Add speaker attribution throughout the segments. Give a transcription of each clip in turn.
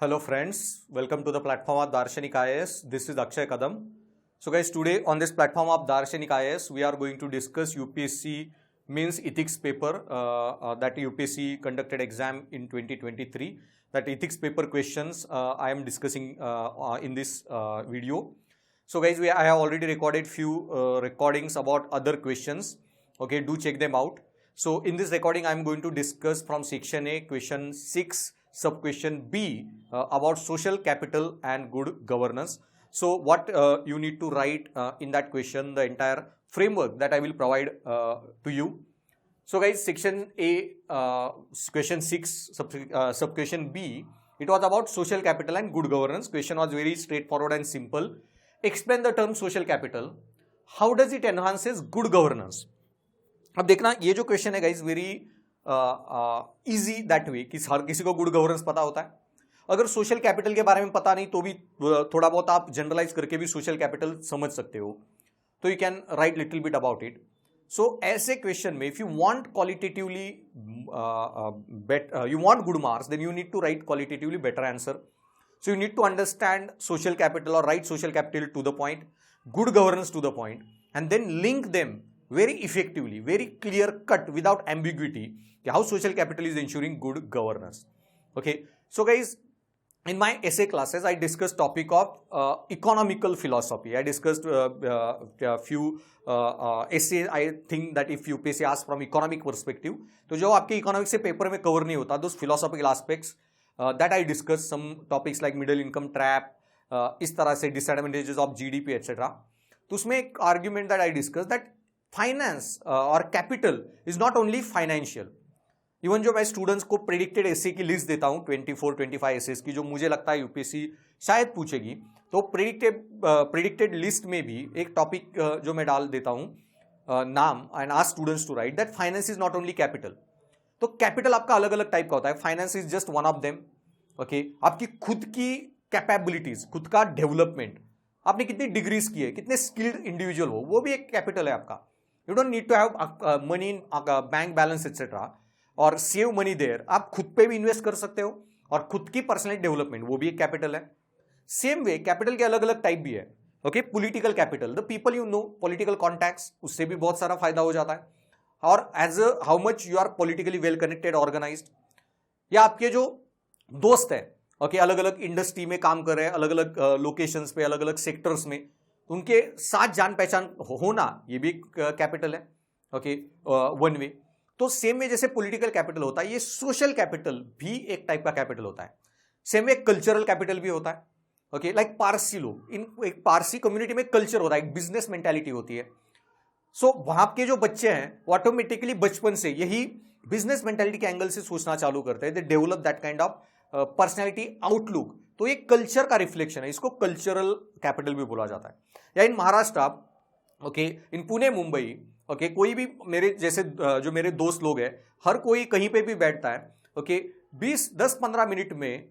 Speaker 1: Hello friends, welcome to the platform of Darshanik IAS. This is Akshay Kadam. So guys, today on this platform of Darshanik IAS, we are going to discuss UPSC means ethics paper that UPSC conducted exam in 2023. That ethics paper questions I am discussing in this video. So guys, I have already recorded few recordings about other questions. Okay, do check them out. So in this recording, I am going to discuss from section A, question 6, sub question B about social capital and good governance. So what you need to write in that question, the entire framework that I will provide to you. So guys, section A, question 6, sub question B, it was about social capital and good governance. Question was very straightforward and simple. Explain the term social capital. How does it enhances good governance? अब देखना ये जो question है guys very easy that way कि हर किसी को good governance पता होता है. अगर सोशल कैपिटल के बारे में पता नहीं तो भी थोड़ा बहुत आप जनरलाइज करके भी सोशल कैपिटल समझ सकते हो. तो you can write little bit about it. So ऐसे क्वेश्चन में if you want qualitatively you want good marks then you need to write qualitatively better answer. So you need to understand social capital or write social capital to the point, good governance to the point, and then link them very effectively, very clear cut without ambiguity. How social capital is ensuring good governance. Okay. So guys, in my essay classes, I discussed topic of economical philosophy. I discussed a few essays. I think that if UPSC asks from economic perspective, तो जो आपके economics से paper में cover नहीं होता, those philosophical aspects. That I discussed some topics like middle income trap, इस तरह से disadvantages of GDP etc. तो उसमें एक argument that I discussed that finance or capital is not only financial. Even जो मैं students को predicted essay की list देता हूँ 24-25 essays की जो मुझे लगता है UPSC शायद पूछेगी, तो predicted list में भी एक topic जो मैं डाल देता हूँ नाम and ask students to write that finance is not only capital. तो कैपिटल आपका अलग अलग टाइप का होता है. Finance is just one of them. Okay, आपकी खुद की कैपेबिलिटीज, खुद का डेवलपमेंट, आपने कितनी डिग्रीज की है, कितने स्किल्ड इंडिविजुअल हो, वो भी एक कैपिटल है आपका. You don't need to have money in bank balance etcetera और सेव मनी देयर. आप खुद पे भी इन्वेस्ट कर सकते हो और खुद की पर्सनल डेवलपमेंट, वो भी एक कैपिटल है. सेम वे कैपिटल के अलग अलग टाइप भी है. Okay, political capital, the people you know, political contacts, उससे भी बहुत सारा फायदा हो जाता है. और as how much you are politically well connected organised, या आपके जो दोस्त है ओके अलग अलग इंडस्ट्री में काम कर रहे हैं, अलग अलग लोकेशंस पे, अलग अलग सेक्टर्स में, उनके साथ जान पहचान होना, ये भी कैपिटल है. Okay, one way. तो सेम वे जैसे पॉलिटिकल कैपिटल होता है, ये सोशल कैपिटल भी एक टाइप का कैपिटल होता है. सेम वे कल्चरल कैपिटल भी होता है. ओके, लाइक पारसी लोग, इन एक पारसी कम्युनिटी में कल्चर होता है, एक बिजनेस मेंटालिटी होती है. सो वहां के जो बच्चे हैं वो ऑटोमेटिकली बचपन से यही बिजनेस मेंटालिटी के एंगल से सोचना चालू करते हैं. They develop that kind of personality outlook. तो ये कल्चर का रिफ्लेक्शन है, इसको कल्चरल कैपिटल भी बोला जाता है. या इन महाराष्ट्र, ओके, इन पुणे, मुंबई, ओके, कोई भी मेरे जैसे जो मेरे दोस्त लोग हैं, हर कोई कहीं पे भी बैठता है. ओके, 10-15 मिनट में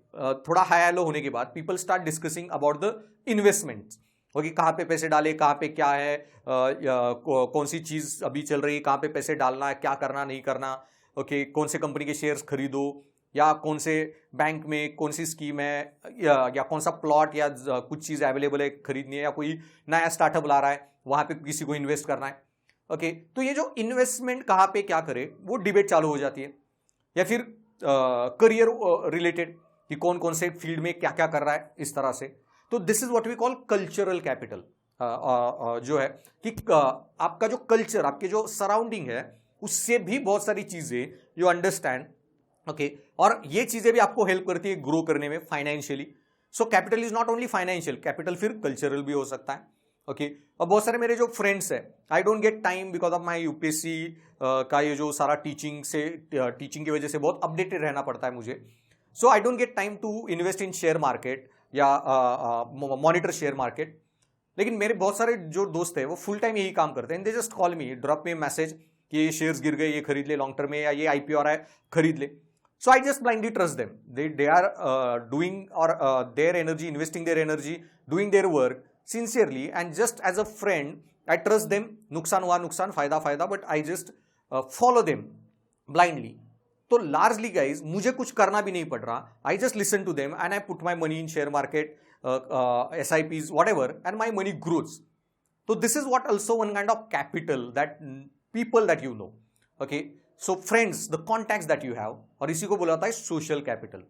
Speaker 1: थोड़ा हाई हेलो होने के बाद people start discussing about the investments. Okay, कहाँ पे पैसे डाले, कहाँ पे क्या है, कौन सी चीज अभी चल रही है, कहाँ पे पैसे डालना है, क्या करना नहीं करना. ओके, कौन से कंपनी के शेयर्स खरीदो, या कौन से बैंक में कौन सी स्कीम है, या कौन सा प्लॉट या कुछ चीज अवेलेबल है खरीदनी है, या कोई नया स्टार्टअप ला रहा है वहां पे किसी को इन्वेस्ट करना है. ओके, तो ये जो इन्वेस्टमेंट कहाँ पे क्या करे, वो डिबेट चालू हो जाती है. या फिर करियर रिलेटेड कि कौन कौन से फील्ड में क्या क्या कर रहा है, इस तरह से. तो this is what we call cultural capital. जो है कि आपका जो कल्चर, आपके जो सराउंडिंग है, उससे भी बहुत सारी चीजें यू अंडरस्टैंड. ओके, और ये चीजें भी आपको हेल्प करती है ग्रो करने में financially. So capital is not only financial, capital फिर कल्चरल भी हो सकता है. ओके, और बहुत सारे मेरे जो फ्रेंड्स है, आई don't get time because of my UPSC का ये जो सारा टीचिंग की वजह से बहुत अपडेटेड रहना पड़ता है मुझे. So I don't get time to invest in share market या मॉनिटर शेयर मार्केट. लेकिन मेरे बहुत सारे जो दोस्त हैं वो फुल टाइम यही काम करते हैं. They just call me, drop me message कि ये शेयर्स गिर गए, ये खरीद ले लॉन्ग टर्म में, या ये आईपीओ आ रहा है खरीद ले. So I just blindly trust them. They are doing और their energy, investing their energy, doing their work sincerely, and just as a friend I trust them. नुकसान हुआ नुकसान, फायदा फायदा, but I just follow them blindly. तो largely guys मुझे कुछ करना भी नहीं पड़ रहा, I just listen to them and I put my money in share market, SIPs, whatever, and my money grows. So this is what also one kind of capital that people that you know. Okay, so friends, the contacts that you have, और इसी को बोला जाता है social capital.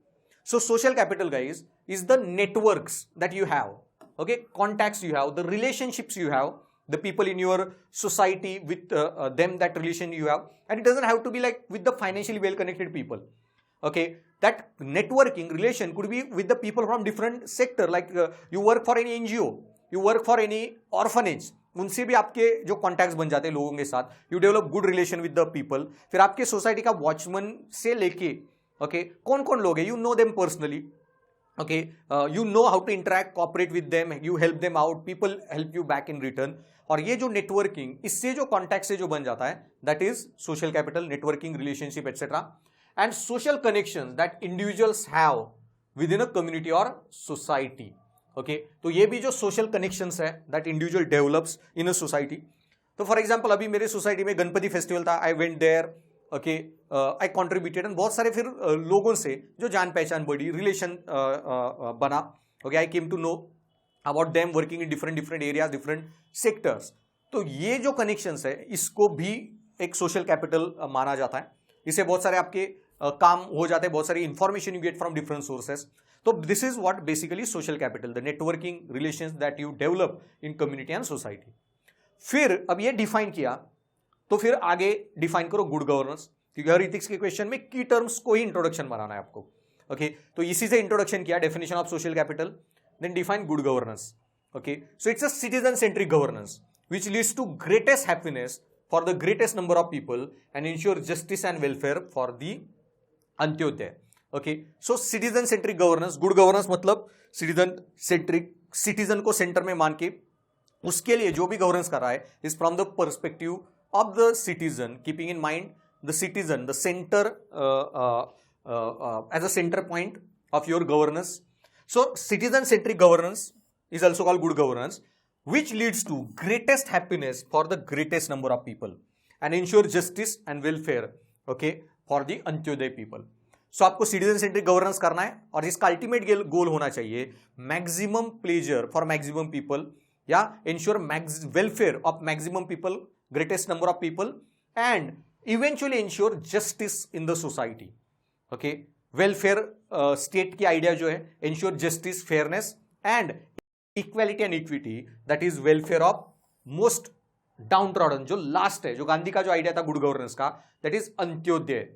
Speaker 1: So social capital guys is the networks that you have. Okay, contacts you have, the relationships you have, the people in your society with them, that relation you have, and it doesn't have to be like with the financially well connected people. Okay, that networking relation could be with the people from different sector, like you work for any NGO, you work for any orphanage, उनसे भी आपके जो contacts बन जाते हैं लोगों के साथ, you develop good relation with the people. फिर आपके सोसाइटी का वॉचमैन से लेके ओके कौन कौन लोग हैं, you know them personally. Okay, you know how to interact, cooperate with them, you help them out, people help you back in return. और ये जो नेटवर्किंग, इससे जो कॉन्टैक्ट से जो बन जाता है, that is social capital, networking, relationship etcetera. And social connections that individuals have within a community और सोसाइटी. ओके, तो ये भी जो सोशल कनेक्शंस है that individual develops in a society. तो फॉर एग्जांपल अभी मेरे सोसाइटी में गणपति फेस्टिवल था, I went there, okay, I contributed, and बहुत सारे फिर लोगों से जो जान पहचान बढ़ी, रिलेशन बना. Okay, I came to know about them working in different areas, different sectors. तो ये जो कनेक्शंस है, इसको भी एक सोशल कैपिटल माना जाता है. इससे बहुत सारे आपके काम हो जाते हैं, बहुत सारी information you get from different sources. तो this is what basically social capital, the networking relations that you develop in community and society. फिर अब ये डिफाइन किया, तो फिर आगे डिफाइन करो गुड गवर्नेंस, क्योंकि हर इथिक्स के क्वेश्चन में की टर्म्स को ही इंट्रोडक्शन बनाना है आपको. ओके, तो इसी से इंट्रोडक्शन किया, definition of social capital, then define good governance. Okay, so it's a citizen centric governance which leads to greatest happiness for the greatest number of people and ensure justice and welfare for the Antyodaya. Okay, so citizen centric governance, good governance मतलब citizen centric, citizen को centre में मान के उसके लिए जो भी governance कर रहा है is from the perspective of the citizen, keeping in mind the citizen, the centre as a centre point of your governance. So citizen centric governance is also called good governance, which leads to greatest happiness for the greatest number of people and ensure justice and welfare, okay, for the Antyodaya people. So आपको citizen centric governance करना है और इसका ultimate goal होना चाहिए maximum pleasure for maximum people, या ensure welfare of maximum people, greatest number of people, and eventually ensure justice in the society. Okay, welfare state की idea जो है, ensure justice, fairness and equality and equity, that is welfare of most downtrodden, जो last है, जो गांधी का जो idea था good governance का, दैट इज अंत्योदय.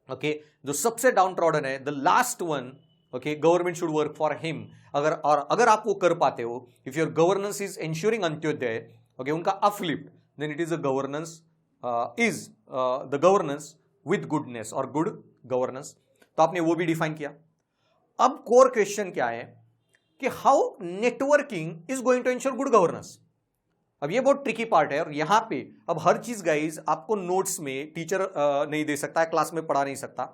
Speaker 1: ओके, जो सबसे डाउन ट्रॉडन है, the last one, okay, government should work for him. अगर आप वो कर पाते हो, if your governance is ensuring Antyodaya, okay, उनका uplift, then it is a governance, is the governance with goodness और गुड गवर्नेंस. तो आपने वो भी डिफाइन किया. अब कोर क्वेश्चन क्या है कि how networking is going to ensure good governance. अब ये बहुत ट्रिकी पार्ट है, और यहां पे अब हर चीज गाइज आपको नोट्स में टीचर नहीं दे सकता है, क्लास में पढ़ा नहीं सकता,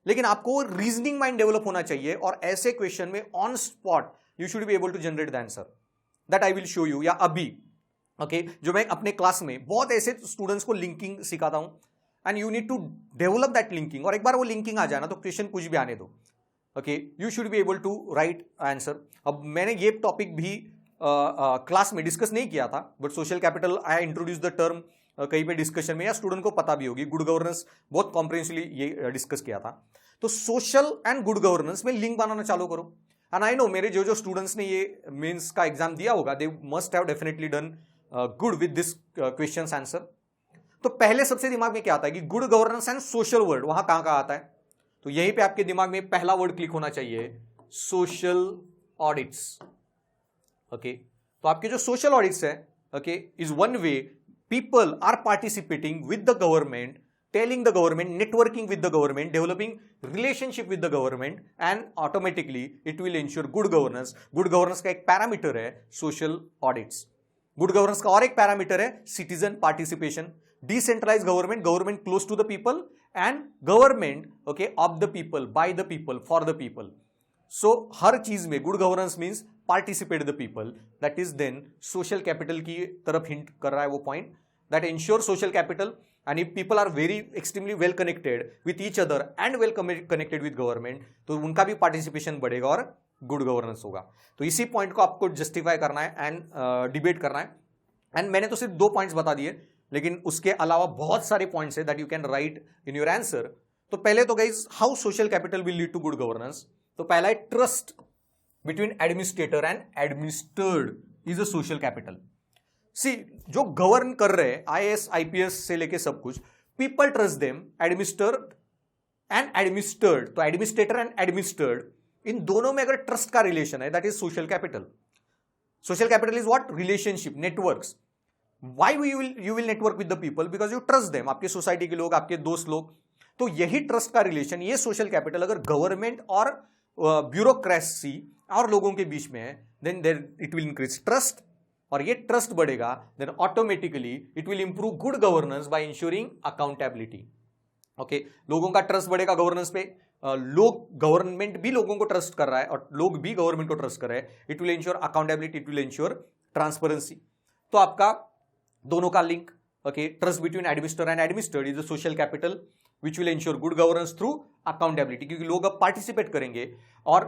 Speaker 1: लेकिन आपको रीजनिंग माइंड डेवलप होना चाहिए, और ऐसे क्वेश्चन में on spot you should be able to generate the answer. That I will show you, या अभी ओके, जो मैं अपने क्लास में बहुत ऐसे स्टूडेंट्स को लिंकिंग सिखाता हूं, and you need to develop that linking, और एक बार वो लिंकिंग आ जाए ना तो क्वेश्चन कुछ भी आने दो. Okay, you should be able to write answer. अब मैंने ये टॉपिक भी क्लास में डिस्कस नहीं किया था, but social capital I introduce the term कहीं पे डिस्कशन में, या स्टूडेंट को पता भी होगी. गुड गवर्नेंस बहुत कॉम्प्रिहेंसिवली ये डिस्कस किया था. तो सोशल एंड गुड गवर्नेंस में लिंक बनाना चालू करो. एंड आई नो मेरे जो स्टूडेंट्स ने ये मेंस का एग्जाम दिया होगा, they must have definitely done good with this question answer. तो पहले सबसे दिमाग में क्या आता है कि good governance and social word वहां कहां आता है, तो यहीं पे आपके दिमाग में पहला वर्ड क्लिक होना चाहिए, सोशल ऑडिट्स. ओके, तो आपके जो सोशल ऑडिट्स है, okay, is one way people are participating with the government, telling the government, networking with the government, developing relationship with the government, and automatically it will ensure good governance. Good governance का एक parameter है social audits. Good governance का और एक parameter है citizen participation. Decentralise government, government close to the people, and government okay of the people, by the people, for the people. So हर चीज में good governance means participate the people, that is then social capital की तरफ hint कर रहा है वो point. that ensure social capital, and if people are very extremely well connected with each other and well connected with government, तो उनका भी participation बढ़ेगा और गुड गवर्नेंस होगा. तो इसी पॉइंट को आपको जस्टिफाई करना है एंड डिबेट करना है. एंड मैंने तो सिर्फ 2 पॉइंट्स बता दिए, लेकिन उसके अलावा बहुत सारे पॉइंट्स है that you can write in your answer. तो पहले तो guys, how social capital will lead to good governance. तो पहला है trust between administrator and administered is a social capital. See, जो गवर्न कर रहे हैं IAS IPS से लेके सब कुछ, people trust them, administered and administered. तो एडमिनिस्ट्रेटर एंड एडमिनिस्टर्ड, इन दोनों में अगर ट्रस्ट का रिलेशन है, that is social capital. Social capital is what? Relationship, networks. Why you will network with the people? Because you trust them. आपके society के लोग, आपके दोस्त लोग. तो यही ट्रस्ट का रिलेशन, ये सोशल कैपिटल अगर गवर्नमेंट और ब्यूरोक्रेसी और लोगों के बीच में है, then there it will increase trust. और ये ट्रस्ट बढ़ेगा, then automatically it will improve good governance by ensuring accountability. Okay, लोगों का ट्रस्ट बढ़ेगा गवर्नेंस पे. लोग, गवर्नमेंट भी लोगों को ट्रस्ट कर रहा है और लोग भी गवर्नमेंट को ट्रस्ट कर रहे हैं. It will ensure accountability, it will ensure transparency. तो आपका दोनों का link, okay, trust between administer and administered is a social capital which will ensure good governance through accountability. क्योंकि लोग अब पार्टिसिपेट करेंगे और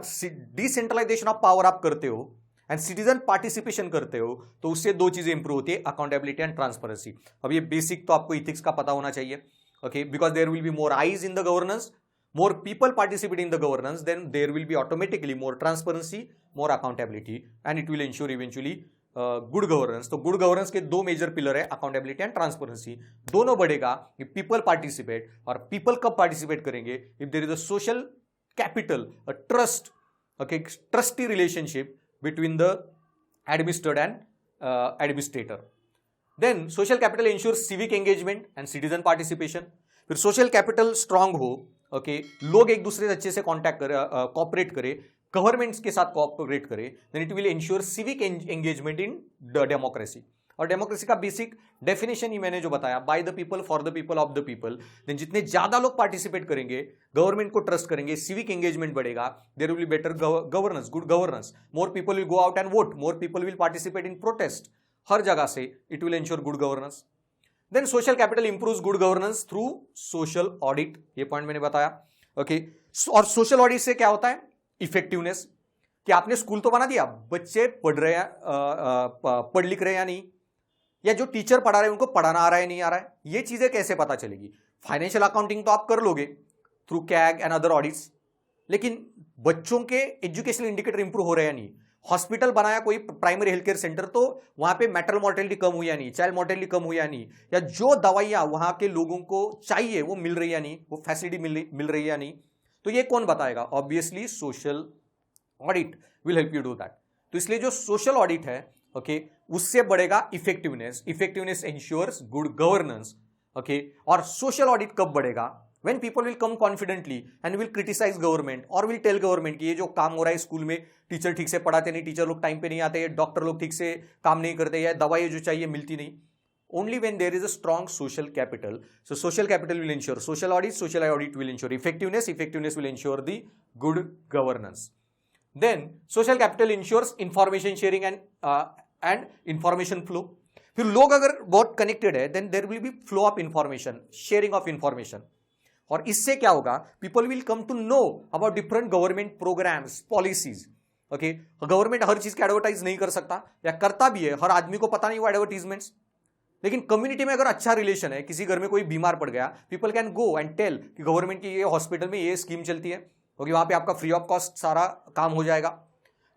Speaker 1: डिसेंट्रलाइजेशन ऑफ पावर आप करते हो एंड सिटीजन पार्टिसिपेशन करते हो, तो उससे 2 चीजें इंप्रूव होती है, अकाउंटेबिलिटी एंड ट्रांसपेरेंसी. अब ये बेसिक तो आपको इथिक्स का पता होना चाहिए. Okay, because there will be more eyes in the governance, more people participate in the governance, then there will be automatically more transparency, more accountability, and it will ensure eventually good governance. तो good governance के 2 major pillar है, accountability and transparency. दोनों बढ़ेगा if people participate. और people कब participate करेंगे? If there is a social capital, a trust, okay, trusty relationship between the administered and administrator. Then social capital ensures civic engagement and citizen participation. फिर social capital strong हो, okay, लोग एक दूसरे से अच्छे से कॉन्टैक्ट करे, कॉपरेट करे, गवर्नमेंट्स के साथ कॉपरेट करे, then it will ensure civic engagement in democracy. और डेमोक्रेसी का बेसिक डेफिनेशन ही मैंने जो बताया, by the people, for the people, of the people. Then जितने ज्यादा लोग पार्टिसिपेट करेंगे, गवर्नमेंट को ट्रस्ट करेंगे, सिविक एंगेजमेंट बढ़ेगा, there will be better governance, good governance. More people will go out and vote, more people will participate in protest. हर जगह से it will ensure good governance. Then social capital improves good governance through social audit. ये point मैंने बताया. Okay, और social audit से क्या होता है? इफेक्टिवनेस. कि आपने स्कूल तो बना दिया, बच्चे पढ़ रहे हैं, पढ़ लिख रहे हैं या नहीं, या जो टीचर पढ़ा रहे हैं उनको पढ़ाना आ रहा है नहीं आ रहा है, ये चीजें कैसे पता चलेगी? फाइनेंशियल अकाउंटिंग तो आप कर लोगे through CAG and other audits, लेकिन बच्चों के एजुकेशनल इंडिकेटर इंप्रूव हो रहे हैं या नहीं? हॉस्पिटल बनाया कोई प्राइमरी हेल्थ केयर सेंटर, तो वहां पे मैटरनल मोर्टेलिटी कम हुई या नहीं, चाइल्ड मोर्टेलिटी कम हुई या नहीं, या जो दवाइयां वहां के लोगों को चाहिए वो मिल रही है या नहीं, वो फैसिलिटी मिल रही है या नहीं, तो ये कौन बताएगा? Obviously social audit will help you do that. तो इसलिए जो सोशल ऑडिट है, ओके, उससे बढ़ेगा effectiveness. Effectiveness ensures good governance. Okay, और सोशल ऑडिट कब बढ़ेगा? when people will come confidently and will criticize government or will tell government कि ये जो काम हो रहा है स्कूल में, टीचर ठीक से पढ़ाते नहीं, टीचर लोग टाइम पे नहीं आते, डॉक्टर लोग ठीक से काम नहीं करते, या दवाई जो चाहिए मिलती नहीं. Only when there is a strong social capital. So social capital will ensure social audit will ensure effectiveness will ensure the good governance. Then social capital ensures information sharing and information flow. फिर लोग अगर बहुत connected है, then there will be flow of information, sharing of information. और इससे क्या होगा? People will come to know about different government programmes, policies. Okay, government हर चीज का एडवर्टाइज नहीं कर सकता, या करता भी है, हर आदमी को पता नहीं वो एडवर्टीजमेंट्स. लेकिन कम्युनिटी में अगर अच्छा रिलेशन है, किसी घर में कोई बीमार पड़ गया, people can go and tell कि गवर्नमेंट की ये हॉस्पिटल में ये स्कीम चलती है, ओके, वहां पे आपका फ्री ऑफ कॉस्ट सारा काम हो जाएगा.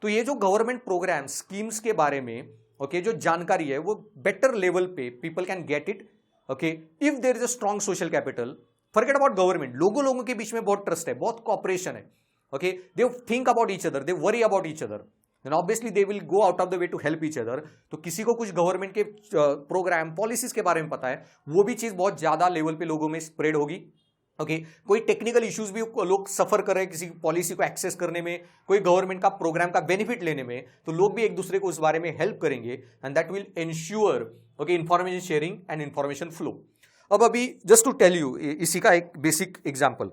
Speaker 1: तो ये जो गवर्नमेंट प्रोग्राम स्कीम्स के बारे में, ओके, जो जानकारी है वो बेटर लेवल पे people can get it. Okay, if there is a strong social capital. Forget about government, लोगों के बीच में बहुत ट्रस्ट है, बहुत कॉपरेशन है. Okay, they think about each other, they worry about each other, then obviously they will go out of the way to help each other. तो किसी को कुछ गवर्नमेंट के प्रोग्राम पॉलिसीज के बारे में पता है, वो भी चीज बहुत ज्यादा लेवल पे लोगों में स्प्रेड होगी. ओके, कोई टेक्निकल इश्यूज भी लोग सफर कर रहे हैं किसी पॉलिसी को एक्सेस करने में, कोई गवर्नमेंट का प्रोग्राम का बेनिफिट लेने में, तो लोग भी एक दूसरे को उस बारे में हेल्प करेंगे, and that will ensure, okay, information sharing and information flow. अब अभी जस्ट टू टेल यू इसी का एक बेसिक एग्जांपल,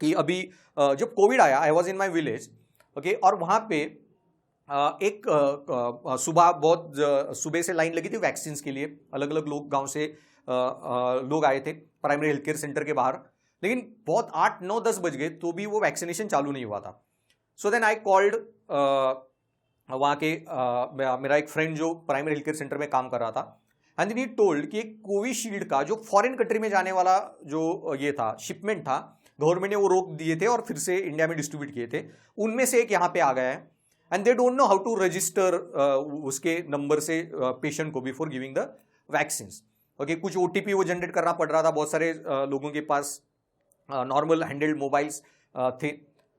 Speaker 1: कि अभी जब कोविड आया, I was in my village, okay, और वहां पे एक सुबह बहुत सुबह से लाइन लगी थी वैक्सीन के लिए, अलग अलग लोग गांव से लोग आए थे प्राइमरी हेल्थ केयर सेंटर के बाहर, लेकिन बहुत 8, 9, 10 बज गए तो भी वो वैक्सीनेशन चालू नहीं हुआ था. सो देन आई कॉल्ड वहाँ के मेरा एक फ्रेंड जो प्राइमरी हेल्थ केयर सेंटर में काम कर रहा था, एंड ही टोल्ड कि कोविशील्ड का जो फॉरेन कंट्री में जाने वाला जो ये था शिपमेंट था, गवर्नमेंट ने वो रोक दिए थे और फिर से इंडिया में डिस्ट्रीब्यूट किए थे, उनमें से एक यहाँ पे आ गया है. And they don't know how to register उसके नंबर से पेशेंट को before giving the vaccine. Okay, कुछ ओटीपी वो जनरेट करना पड़ रहा था, बहुत सारे लोगों के पास नॉर्मल हैंडल्ड मोबाइल्स थे.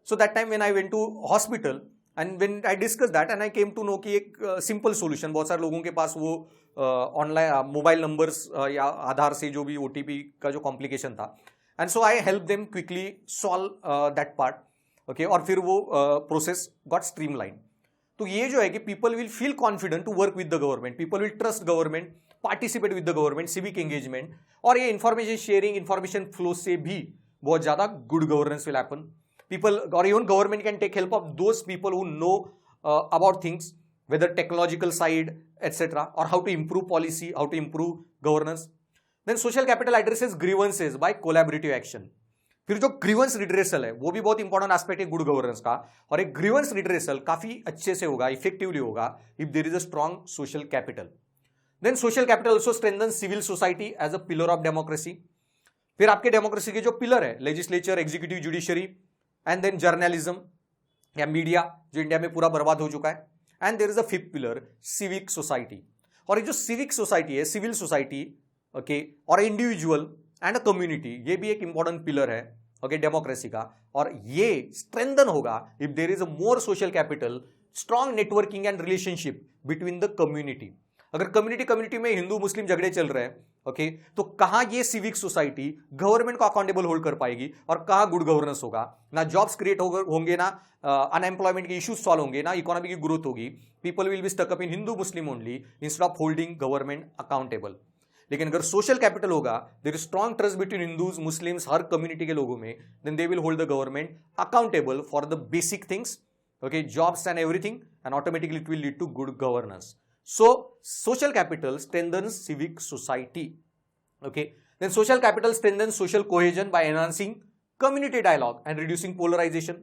Speaker 1: So that time when I went to hospital and when I discuss that and I came to know कि एक सिंपल सोल्यूशन, बहुत सारे लोगों के पास वो ऑनलाइन मोबाइल नंबर्स या आधार से जो भी ओटीपी का जो कॉम्प्लिकेशन था, and so I help them quickly solve that part. Okay, और फिर वो प्रोसेस गॉट स्ट्रीमलाइन. तो ये जो है कि people will feel confident to work with the government, people will trust government, participate with the government, civic engagement, और ये इंफॉर्मेशन शेयरिंग, इंफॉर्मेशन फ्लो से भी बहुत ज्यादा good governance will happen. People और even government can take help of those people who know about things, whether technological side, etc., or how to improve policy, how to improve governance. Then social capital addresses grievances by collaborative action. फिर जो grievance redressal है वो भी बहुत important aspect है good governance का, और एक ग्रीवेंस रिड्रेसल काफी अच्छे से होगा, इफेक्टिवली होगा if there is a strong social capital. Then social capital also strengthen civil society as a pillar of democracy. फिर आपके डेमोक्रेसी के जो पिलर है, legislature, executive, judiciary, and then journalism या मीडिया जो इंडिया में पूरा बर्बाद हो चुका है. And there is a fifth pillar, civic society. और ये जो सिविक सोसाइटी है, सिविल सोसाइटी, ओके, और इंडिविजुअल एंड अ कम्युनिटी, ये भी एक इंपॉर्टेंट पिलर है, ओके, डेमोक्रेसी का. और ये स्ट्रेंथन होगा if there is a more social capital, strong networking and relationship between the community. अगर कम्युनिटी में हिंदू मुस्लिम झगड़े चल रहे हैं, ओके, तो कहां ये सिविक सोसाइटी गवर्नमेंट को अकाउंटेबल होल्ड कर पाएगी और कहां गुड गवर्नेंस होगा. ना जॉब्स क्रिएट होंगे, ना अनएम्प्लॉयमेंट के इश्यूज सॉल्व होंगे, ना इकोनॉमी की ग्रोथ होगी. People will be stuck up in Hindu Muslim only instead of holding government accountable. लेकिन अगर सोशल कैपिटल होगा, there is strong trust between Hindus, Muslims, हर कम्युनिटी के लोगों में, then they will hold the government accountable for the basic things, okay, jobs and everything, and automatically it will lead to good governance. So, social capital strengthens civic society. Okay. Then social capital strengthens social cohesion by enhancing community dialogue and reducing polarization.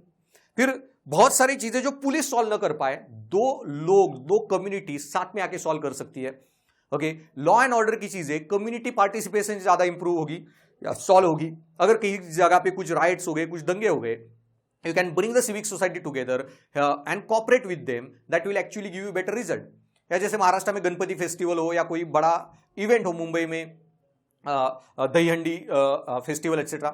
Speaker 1: फिर बहुत सारी चीजें जो police solve न कर पाए, दो community साथ में आके सॉल्व कर सकती है. ओके, लॉ एंड ऑर्डर की चीजें कम्युनिटी पार्टिसिपेशन ज्यादा इंप्रूव होगी या सॉल्व होगी. अगर कहीं जगह पे कुछ राइट्स हो गए, कुछ दंगे हो गए, you can bring the civic society together and cooperate with them. That will actually give you better result. या जैसे महाराष्ट्र में गणपति फेस्टिवल हो या कोई बड़ा इवेंट हो, मुंबई में दहीहंडी फेस्टिवल एक्सेट्रा,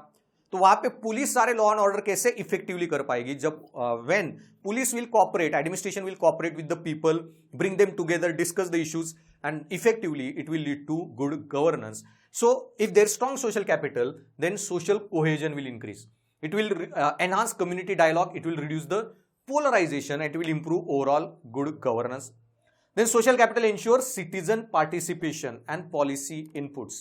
Speaker 1: तो वहां पे पुलिस सारे लॉ एंड ऑर्डर कैसे इफेक्टिवली कर पाएगी, जब when police will cooperate, administration will cooperate with the people, bring them together, discuss the issues, and effectively it will lead to good governance. So if there strong social capital, then social cohesion will increase. It will enhance community dialogue, it will reduce the polarization, and it will improve overall good governance. Then social capital ensures citizen participation and policy inputs.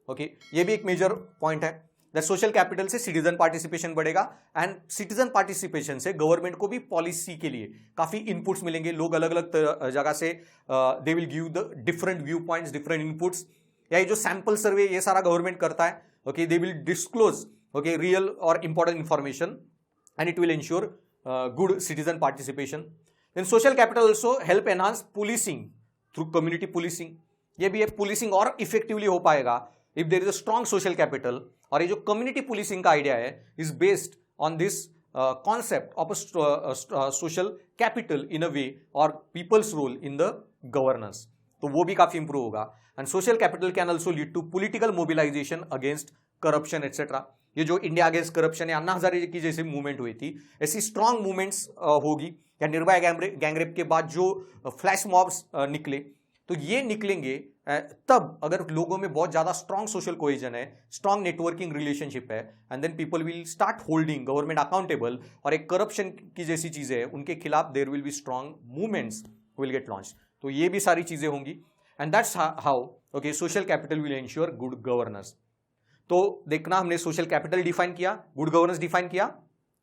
Speaker 1: Okay, ये भी एक major point है. That social capital से citizen participation बढ़ेगा, and citizen participation से government को भी policy के लिए काफी इनपुट्स मिलेंगे. लोग अलग अलग जगह से they will give the different view points, different inputs. या ये जो सैंपल सर्वे ये सारा गवर्नमेंट करता है, okay, they will disclose, okay, real or important information, and it will ensure good citizen participation. Then social capital also help enhance policing through community policing. ये भी policing और effectively हो पाएगा if there is a strong social capital. और ये जो community policing का idea है is based on this concept of a social capital in a way, or people's role in the governance. तो वो भी काफी improve होगा. And social capital can also lead to political mobilization against corruption etc. ये जो India against corruption या अन्ना हजारे की जैसी मूवमेंट हुई थी, ऐसी स्ट्रांग मूवमेंट्स होगी. या निर्भया गैंगरेप के बाद जो फ्लैश मॉब्स निकले, तो ये निकलेंगे तब अगर लोगों में बहुत ज्यादा स्ट्रांग सोशल कोहेजन है, स्ट्रांग नेटवर्किंग रिलेशनशिप है, and then people will start holding government accountable. और एक करप्शन की जैसी चीजें हैं उनके खिलाफ there will be strong movements will get launch. तो ये भी सारी चीजें होंगी, and that's how, okay, social capital will ensure good governance. तो देखना, हमने सोशल कैपिटल डिफाइन किया, गुड गवर्नेंस डिफाइन किया,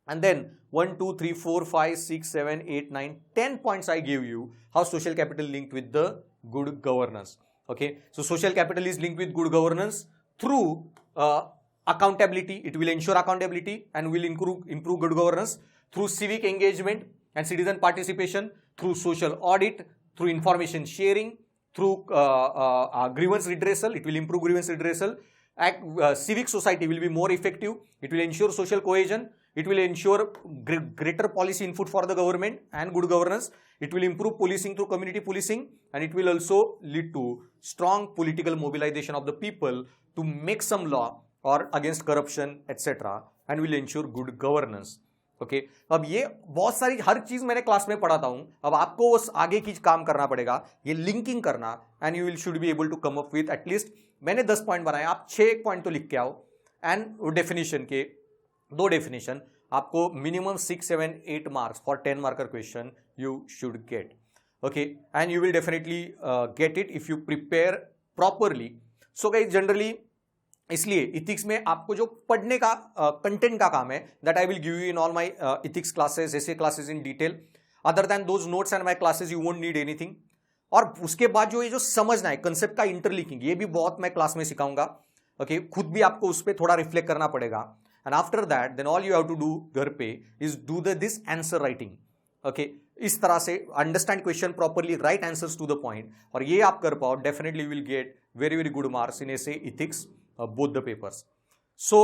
Speaker 1: And then 1, 2, 3, 4, 5, 6, 7, 8, 9, 10 points I gave you how social capital linked with the good governance. Okay, so social capital is linked with good governance through accountability. It will ensure accountability and will improve good governance through civic engagement and citizen participation, through social audit, through information sharing, through grievance redressal. It will improve grievance redressal. Civic society will be more effective. It will ensure social cohesion. It will ensure greater policy input for the government and good governance. It will improve policing through community policing, and it will also lead to strong political mobilization of the people to make some law or against corruption, etc. and will ensure good governance. Okay अब ये बहुत सारी हर चीज मैंने class में पढ़ाता हूं. अब आपको उस आगे की काम करना पड़ेगा, ये लिंकिंग करना, and you will should be able to come up with at least, मैंने 10 पॉइंट बनाए, आप 6 पॉइंट तो लिख के आओ. एंड डेफिनेशन के 2 डेफिनेशन आपको minimum 6, 7, 8 marks for 10 marker question you should get. Okay, and you will definitely get it if you prepare properly. So guys generally इसलिए इथिक्स में आपको जो पढ़ने का कंटेंट का काम है, that I will give you in all my ethics classes, ऐसे classes in detail. Other than those notes and my classes you won't need anything. और उसके बाद जो ये जो समझना है कंसेप्ट का इंटरलिंकिंग, ये भी बहुत मैं क्लास में सिखाऊंगा. ओके, खुद भी आपको उस पर थोड़ा रिफ्लेक्ट करना पड़ेगा. And after that then all you have to do घर पे is do this answer writing. Okay, इस तरह से understand question properly, write answers to the point, और ये आप कर पाओ, definitely will get very very good marks in ऐसे ethics both the papers. So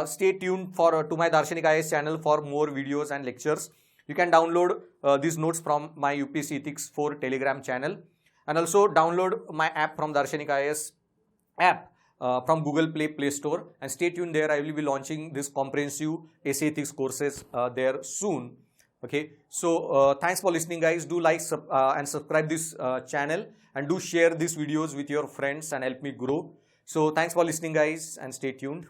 Speaker 1: stay tuned to my Darshanik IAS channel for more videos and lectures. You can download these notes from my UPSC Ethics 4 Telegram channel, and also download my app from Darshanik IAS app from Google Play Store, and stay tuned there. I will be launching this comprehensive essay ethics courses there soon. Okay, so thanks for listening guys. Do like and subscribe this channel, and do share these videos with your friends and help me grow. So thanks for listening guys, and stay tuned.